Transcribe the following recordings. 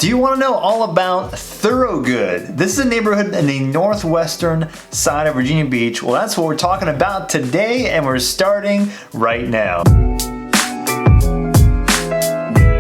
Do you want to know all about Thoroughgood? This is a neighborhood in the northwestern side of Virginia Beach. Well, that's what we're talking about today, and we're starting right now.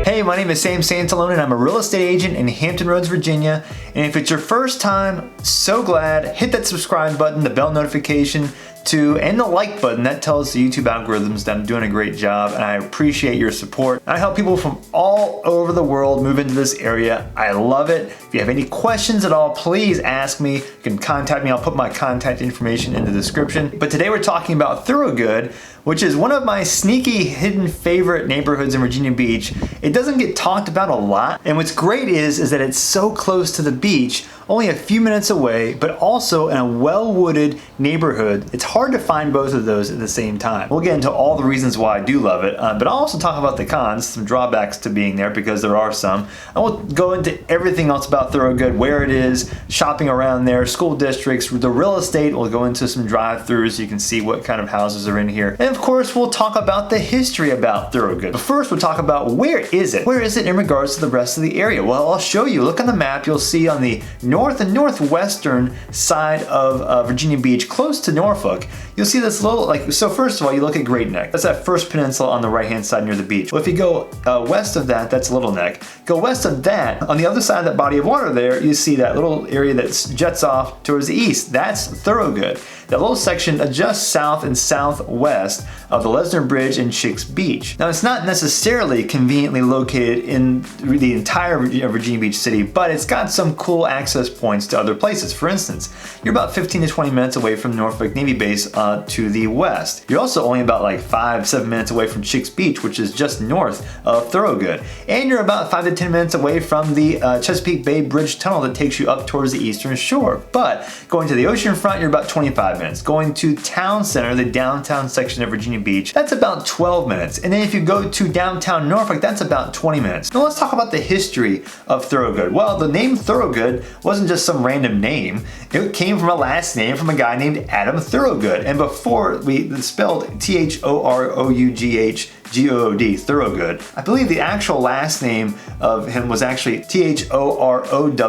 Hey, my name is Sansalone, and I'm a real estate agent in Hampton Roads, Virginia. And if it's your first time, so glad, hit that subscribe button, the bell notification, and the like button. That tells the YouTube algorithms that I'm doing a great job, and I appreciate your support. I help people from all over the world move into this area. I love it. If you have any questions at all, please ask me. You can contact me. I'll put my contact information in the description. But today we're talking about Thoroughgood, which is one of my sneaky hidden favorite neighborhoods in Virginia Beach. It doesn't get talked about a lot, and what's great is that it's so close to the beach, only a few minutes away, but also in a well-wooded neighborhood. It's hard to find both of those at the same time. We'll get into all the reasons why I do love it, but I'll also talk about the cons, some drawbacks to being there, because there are some. I will go into everything else about Thoroughgood, where it is, shopping around there, school districts, the real estate. We'll go into some drive-thrus so you can see what kind of houses are in here. And of course, we'll talk about the history about Thoroughgood. But first, we'll talk about where is it? Where is it in regards to the rest of the area? Well, I'll show you. Look on the map. You'll see on the north and northwestern side of Virginia Beach, close to Norfolk, you'll see this little, so first of all, you look at Great Neck. That's that first peninsula on the right-hand side near the beach. Well, if you go west of that, that's Little Neck. Go west of that, on the other side of that body of water there, you see that little area that jets off towards the east. That's Thoroughgood. That little section just south and southwest of the Lesnar Bridge and Chic's Beach. Now, it's not necessarily conveniently located in the entire Virginia Beach city, but it's got some cool access points to other places. For instance, you're about 15 to 20 minutes away from Norfolk Navy Base to the west. You're also only about 5-7 minutes away from Chic's Beach, which is just north of Thoroughgood. And you're about 5 to 10 minutes away from the Chesapeake Bay Bridge Tunnel that takes you up towards the eastern shore. But going to the ocean front, you're about 25 minutes. Going to Town Center, the downtown section of Virginia Beach, that's about 12 minutes. And then if you go to downtown Norfolk, that's about 20 minutes. Now let's talk about the history of Thoroughgood. Well, the name Thoroughgood wasn't just some random name. It came from a last name from a guy named Adam Thoroughgood. And before we spelled Thoroughgood, Thoroughgood. I believe the actual last name of him was actually Thoroughgood,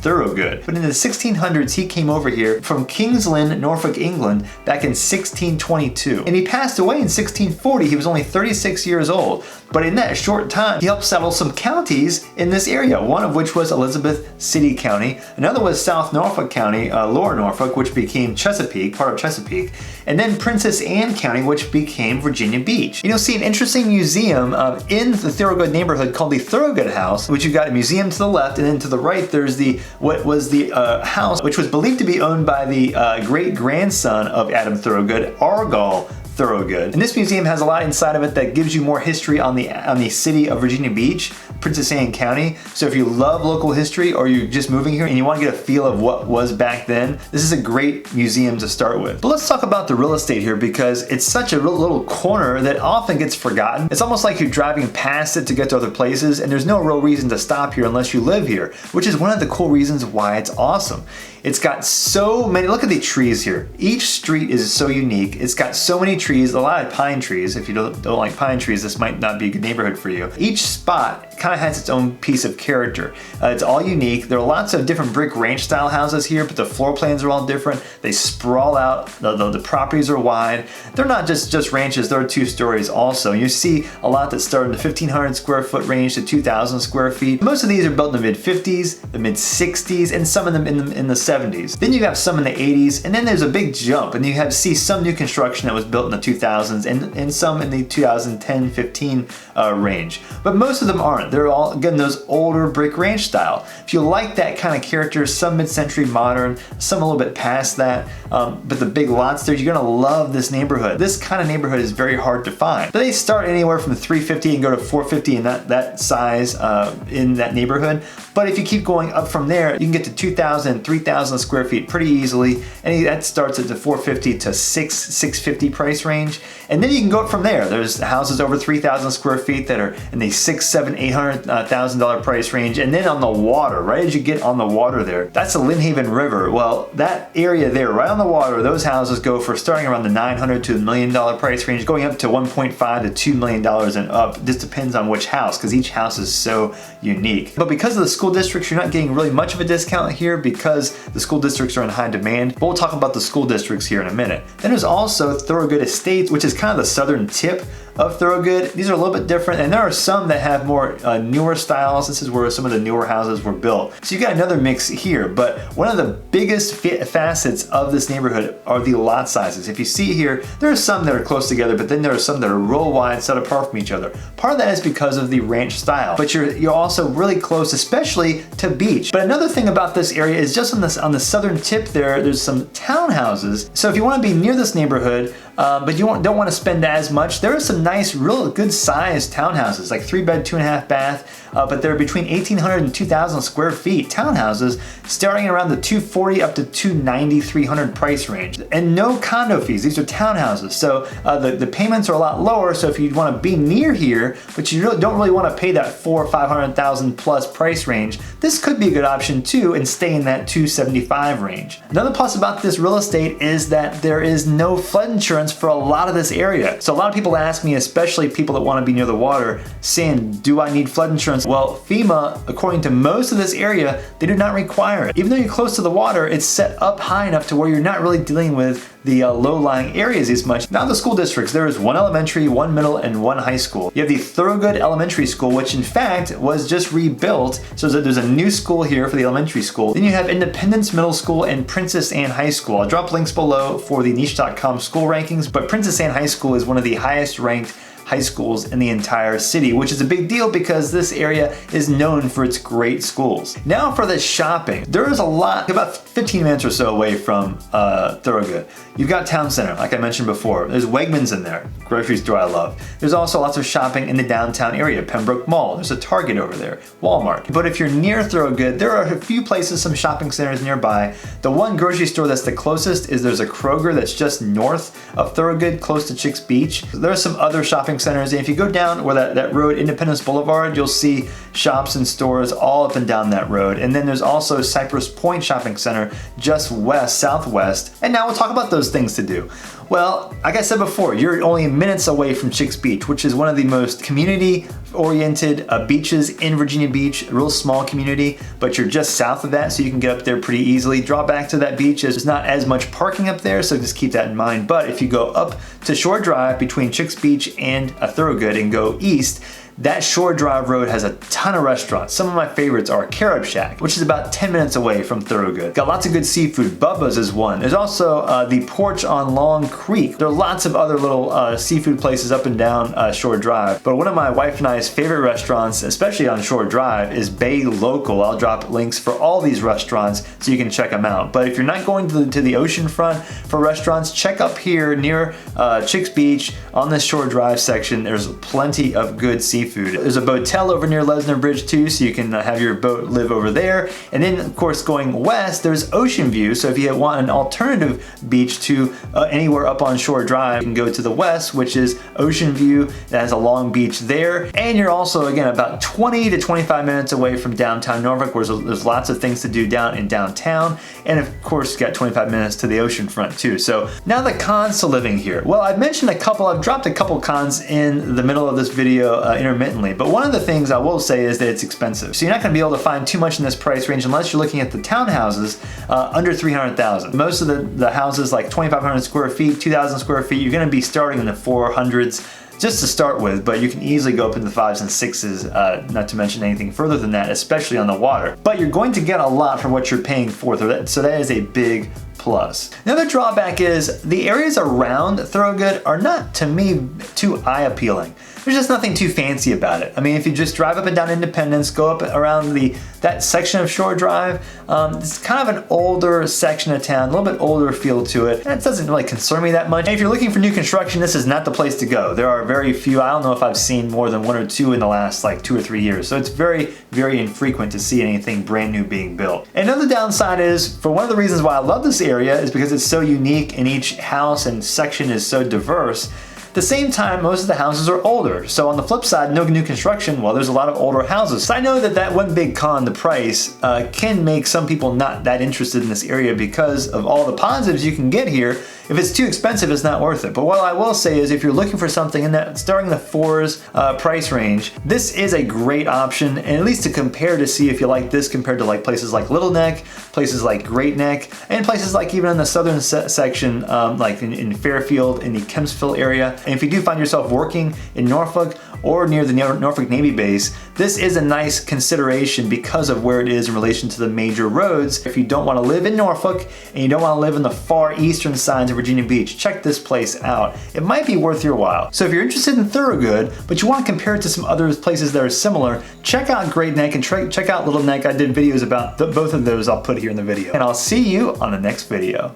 Thoroughgood. But in the 1600s, he came over here from King's Lynn, Norfolk, England, back in 1622. And he passed away in 1640. He was only 36 years old. But in that short time, he helped settle some counties in this area, one of which was Elizabeth City County. Another was South Norfolk County, Lower Norfolk, which became Chesapeake, part of Chesapeake. And then Princess Anne County, which became Virginia Beach. You'll see an interesting museum in the Thoroughgood neighborhood called the Thoroughgood House, which you've got a museum to the left, and then to the right there's what was the house, which was believed to be owned by the great-grandson of Adam Thoroughgood, Argall Thoroughgood. And this museum has a lot inside of it that gives you more history on the city of Virginia Beach, Princess Anne County. So if you love local history, or you're just moving here and you want to get a feel of what was back then, this is a great museum to start with. But let's talk about the real estate here, because it's such a little corner that often gets forgotten. It's almost like you're driving past it to get to other places, and there's no real reason to stop here unless you live here, which is one of the cool reasons why it's awesome. It's got so many, look at the trees here. Each street is so unique. It's got so many trees, a lot of pine trees. If you don't like pine trees, this might not be a good neighborhood for you. Each spot kind of has its own piece of character. It's all unique. There are lots of different brick ranch style houses here, but the floor plans are all different. They sprawl out, the properties are wide. They're not just ranches, they're 2 stories also. You see a lot that start in the 1,500 square foot range to 2,000 square feet. Most of these are built in the mid 50s, the mid 60s, and some of them in the 70s. Then you have some in the 80s, and then there's a big jump, and you see some new construction that was built in the 2000s and some in the 2010-15 range. But most of them aren't. They're all, again, those older brick ranch style. If you like that kind of character, some mid-century modern, some a little bit past that, but the big lots there, you're gonna love this neighborhood. This kind of neighborhood is very hard to find. But they start anywhere from 350 and go to 450 in that size in that neighborhood. But if you keep going up from there, you can get to 2,000, 3,000 square feet pretty easily, and that starts at the 450 to 650 price price range. And then you can go up from there. There's houses over 3,000 square feet that are in the $600,000, $700,000, $800,000 price range. And then on the water, right as you get on the water there, that's the Lynn Haven River. Well, that area there, right on the water, those houses go for starting around the $900,000 to $1 million price range, going up to $1.5 to $2 million and up. This depends on which house, because each house is so unique. But because of the school districts, you're not getting really much of a discount here because the school districts are in high demand. But we'll talk about the school districts here in a minute. Then there's also Thoroughgood Estates, which is kind of the southern tip of Thoroughgood. These are a little bit different, and there are some that have more newer styles. This is where some of the newer houses were built. So you got another mix here, but one of the biggest facets of this neighborhood are the lot sizes. If you see here, there are some that are close together, but then there are some that are real wide, set apart from each other. Part of that is because of the ranch style, but you're also really close, especially to beach. But another thing about this area is just on the southern tip there's some townhouses. So if you want to be near this neighborhood, but you don't want to spend as much, there are some nice, real good sized townhouses, like 3-bed, 2.5 bath, but they're between 1,800 and 2,000 square feet. Townhouses starting around the $240 up to $290, $300 price range. And no condo fees, these are townhouses. So the payments are a lot lower, so if you want to be near here, but you don't really want to pay that $400,000 or $500,000 plus price range, this could be a good option too and stay in that $275 range. Another plus about this real estate is that there is no flood insurance for a lot of this area. So a lot of people ask me, especially people that want to be near the water, saying, do I need flood insurance? Well, FEMA, according to most of this area, they do not require it. Even though you're close to the water, it's set up high enough to where you're not really dealing with the low-lying areas as much. Now the school districts, there is one elementary, one middle, and one high school. You have the Thoroughgood Elementary School, which in fact was just rebuilt. So there's a new school here for the elementary school. Then you have Independence Middle School and Princess Anne High School. I'll drop links below for the niche.com school rankings, but Princess Anne High School is one of the highest ranked high schools in the entire city, which is a big deal because this area is known for its great schools. Now for the shopping. There is a lot, about 15 minutes or so away from Thoroughgood. You've got Town Center, like I mentioned before. There's Wegmans in there, grocery store I love. There's also lots of shopping in the downtown area, Pembroke Mall. There's a Target over there, Walmart. But if you're near Thoroughgood, there are a few places, some shopping centers nearby. The one grocery store that's the closest is there's a Kroger that's just north of Thoroughgood, close to Chick's Beach. There are some other shopping centers, and if you go down where that road, Independence Boulevard, you'll see shops and stores all up and down that road. And then there's also Cypress Point Shopping Center just southwest. And now we'll talk about those things to do. Well, like I said before, you're only minutes away from Chick's Beach, which is one of the most community-oriented beaches in Virginia Beach, a real small community, but you're just south of that, so you can get up there pretty easily. Drawback to that beach is there's not as much parking up there, so just keep that in mind. But if you go up to Shore Drive between Chick's Beach and Thoroughgood and go east, that Shore Drive road has a ton of restaurants. Some of my favorites are Carib Shack, which is about 10 minutes away from Thoroughgood. Got lots of good seafood. Bubba's is one. There's also the Porch on Long Creek. There are lots of other little seafood places up and down Shore Drive. But one of my wife and I's favorite restaurants, especially on Shore Drive, is Bay Local. I'll drop links for all these restaurants so you can check them out. But if you're not going to the ocean front for restaurants, check up here near Chick's Beach on the Shore Drive section. There's plenty of good seafood. There's a boatel over near Lesnar Bridge too, so you can have your boat live over there. And then of course going west, there's Ocean View. So if you want an alternative beach to anywhere up on Shore Drive, you can go to the west, which is Ocean View. That has a long beach there. And you're also, again, about 20 to 25 minutes away from downtown Norfolk, where there's lots of things to do down in downtown. And of course, you got 25 minutes to the ocean front too. So now the cons to living here. Well, I've mentioned I've dropped a couple cons in the middle of this video intermittently, but one of the things I will say is that it's expensive. So you're not gonna be able to find too much in this price range unless you're looking at the townhouses under 300,000. Most of the houses like 2,500 square feet, 2,000 square feet, you're gonna be starting in the 400s just to start with, but you can easily go up into the 5s and 6s, not to mention anything further than that, especially on the water. But you're going to get a lot for what you're paying for, so that is a big plus. Another drawback is the areas around Thoroughgood are not, to me, too eye appealing. There's just nothing too fancy about it. I mean, if you just drive up and down Independence, go up around that section of Shore Drive, it's kind of an older section of town, a little bit older feel to it. That doesn't really concern me that much. And if you're looking for new construction, this is not the place to go. There are very few. I don't know if I've seen more than 1 or 2 in the last like 2 or 3 years. So it's very, very infrequent to see anything brand new being built. Another downside is, for one of the reasons why I love this area is because it's so unique and each house and section is so diverse. At the same time, most of the houses are older. So on the flip side, no new construction, well, there's a lot of older houses. So I know that one big con, the price, can make some people not that interested in this area because of all the positives you can get here. If it's too expensive, it's not worth it. But what I will say is if you're looking for something in that starting the 4s price range, this is a great option, and at least to compare to see if you like this compared to like places like Little Neck, places like Great Neck, and places like even in the southern section, like in Fairfield, in the Kempsville area. And if you do find yourself working in Norfolk or near the Norfolk Navy base, this is a nice consideration because of where it is in relation to the major roads. If you don't want to live in Norfolk and you don't want to live in the far eastern sides of Virginia Beach, check this place out. It might be worth your while. So if you're interested in Thoroughgood, but you want to compare it to some other places that are similar, check out Great Neck and check out Little Neck. I did videos about both of those I'll put here in the video. And I'll see you on the next video.